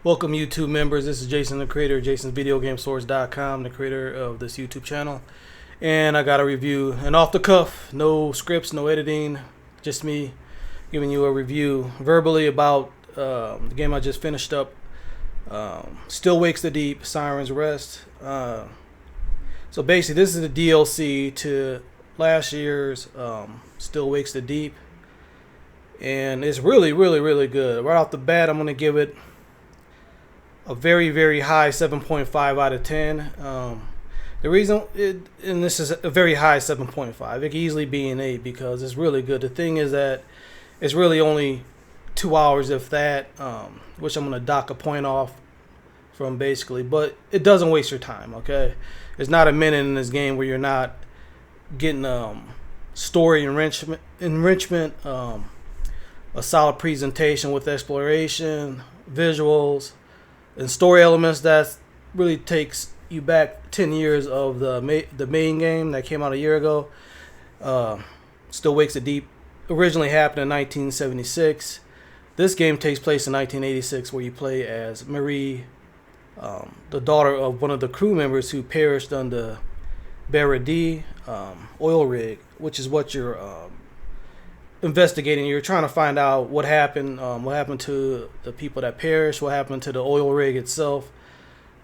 Welcome YouTube members, this is Jason, the creator of jasonsvideogamesource.com, the creator of this YouTube channel. And I got a review, and off the cuff, no scripts, no editing, just me giving you a review verbally about the game I just finished up. Still Wakes the Deep, Siren's Rest. So basically this is the DLC to last year's Still Wakes the Deep. And it's really good. Right off the bat, I'm going to give it a very high 7.5 out of 10. The reason and this is a very high 7.5. It could easily be an 8 because it's really good. The thing is that it's really only 2 hours, if that, which I'm going to dock a point off from basically. But it doesn't waste your time, okay? There's not a minute in this game where you're not getting story enrichment, a solid presentation with exploration, visuals, and story elements that really takes you back 10 years of the main game that came out a year ago. Still Wakes the Deep originally happened in 1976. This game takes place in 1986, where you play as Marie, the daughter of one of the crew members who perished on the Barra oil rig, which is what you're investigating. You're trying to find out what happened to the people that perished, what happened to the oil rig itself.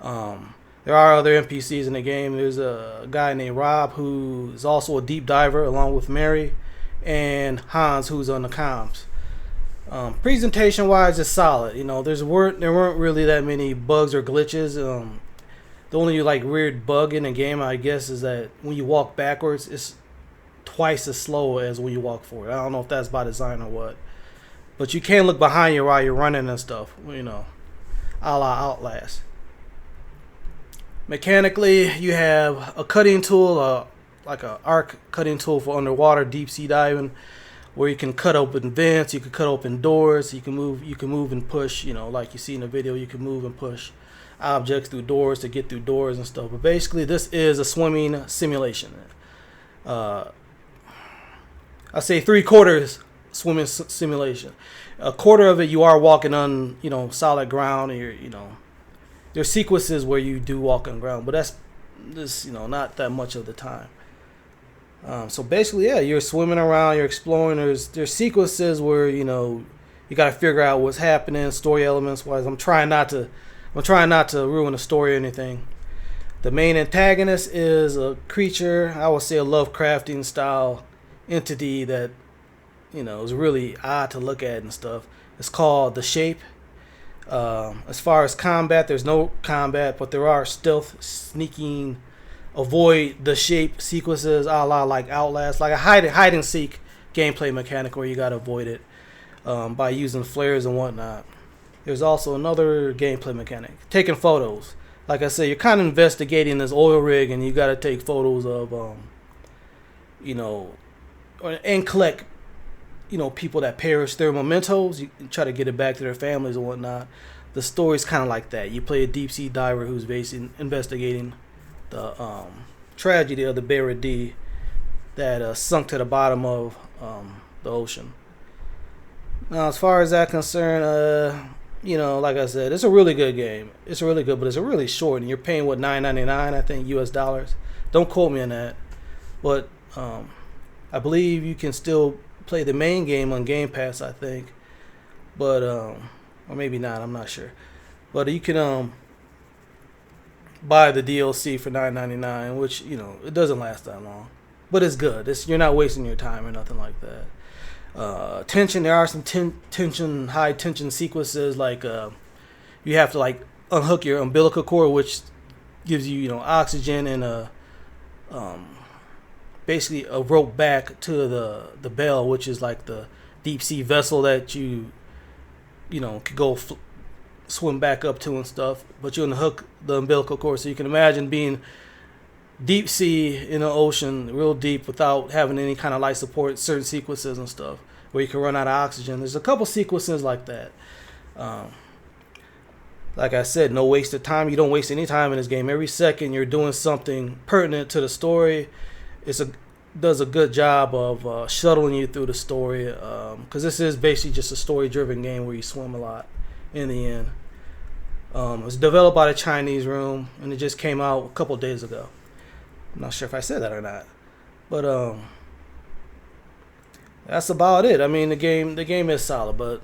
There are other NPCs in the game. There's a guy named Rob who is also a deep diver, along with Mary, and Hans, who's on the comms. Presentation wise, it's solid. You know, there weren't really that many bugs or glitches. The only weird bug in the game, I guess, is that when you walk backwards, it's twice as slow as when you walk forward. I don't know if that's by design or what, but you can look behind you while you're running and stuff, you know, a la Outlast. Mechanically, you have a cutting tool, like a arc cutting tool for underwater deep sea diving, where you can cut open vents, you can cut open doors, you can move and push, you know, like you see in the video. You can move and push objects through doors to get through doors and stuff. But basically, this is a swimming simulation. I say 3/4 swimming simulation. A quarter of it you are walking on, you know, solid ground. And there's sequences where you do walk on ground, but that's not that much of the time. So basically, yeah, you're swimming around, you're exploring. There's sequences where you got to figure out what's happening, story elements wise. I'm trying not to ruin the story or anything. The main antagonist is a creature, I would say a Lovecraftian style entity that is really odd to look at and stuff. It's called the Shape. As far as combat, there's no combat, but there are stealth, sneaking, avoid the Shape sequences, a la like Outlast, like a hide and seek gameplay mechanic where you gotta avoid it by using flares and whatnot. There's also another gameplay mechanic, taking photos. Like I said, you're kind of investigating this oil rig, and you gotta take photos of and collect people that perished, their mementos. You try to get it back to their families and whatnot. The story's kind of like that. You play a deep sea diver who's basically investigating the tragedy of the Barra that sunk to the bottom of the ocean. Now, as far as that concerned, like I said, it's a really good game. It's really good, but it's really short, and you're paying $9.99, I think, US dollars. Don't quote me on that, but I believe you can still play the main game on Game Pass, I think, but or maybe not. I'm not sure, but you can buy the DLC for $9.99, which it doesn't last that long, but it's good. You're not wasting your time or nothing like that. Tension. There are some high tension sequences, like you have to unhook your umbilical cord, which gives you oxygen and basically a rope back to the bell, which is like the deep sea vessel that you could go swim back up to and stuff. But you unhook the umbilical cord, so you can imagine being deep sea in the ocean, real deep, without having any kind of life support. Certain sequences and stuff where you can run out of oxygen. There's a couple sequences like that. Like I said, no wasted time. You don't waste any time in this game. Every second you're doing something pertinent to the story. Does a good job of shuttling you through the story, because this is basically just a story-driven game where you swim a lot in the end. It was developed by the Chinese room, and it just came out a couple days ago. I'm not sure if I said that or not, but that's about it. I mean, the game is solid, but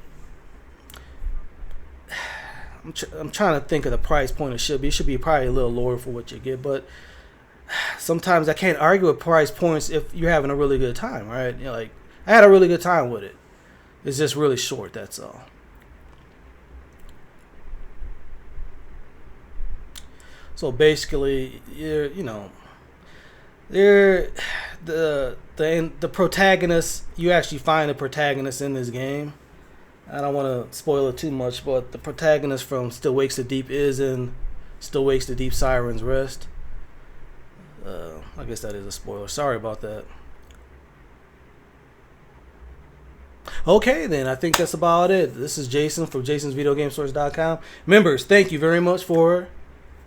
I'm trying to think of the price point it should be. It should be probably a little lower for what you get, but sometimes I can't argue with price points if you're having a really good time, right? You know, like I had a really good time with it. It's just really short, that's all. So basically, the protagonist. You actually find the protagonist in this game. I don't want to spoil it too much, but the protagonist from Still Wakes the Deep is in Still Wakes the Deep Siren's Rest. I guess that is a spoiler. Sorry about that. Okay, then. I think that's about it. This is Jason from jasonsvideogamesource.com. Members, thank you very much for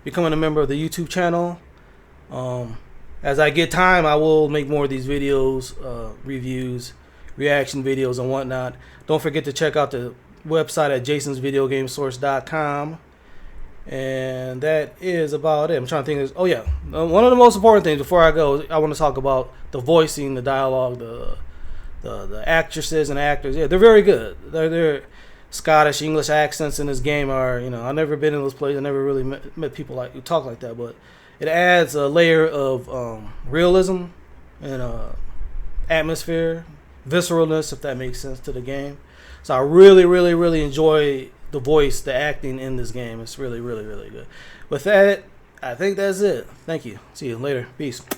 becoming a member of the YouTube channel. As I get time, I will make more of these videos, reviews, reaction videos, and whatnot. Don't forget to check out the website at jasonsvideogamesource.com. And that is about it. I'm trying to think. Oh yeah, one of the most important things before I go, I want to talk about the voicing, the dialogue, the actresses and actors. Yeah, they're very good. They're Scottish, English accents in this game are, I've never been in those places. I never really met people who talk like that, but it adds a layer of realism and atmosphere, visceralness, if that makes sense, to the game. So I really, really, really enjoy the voice, the acting in this game. It's really, really, really good. With that, I think that's it. Thank you. See you later. Peace.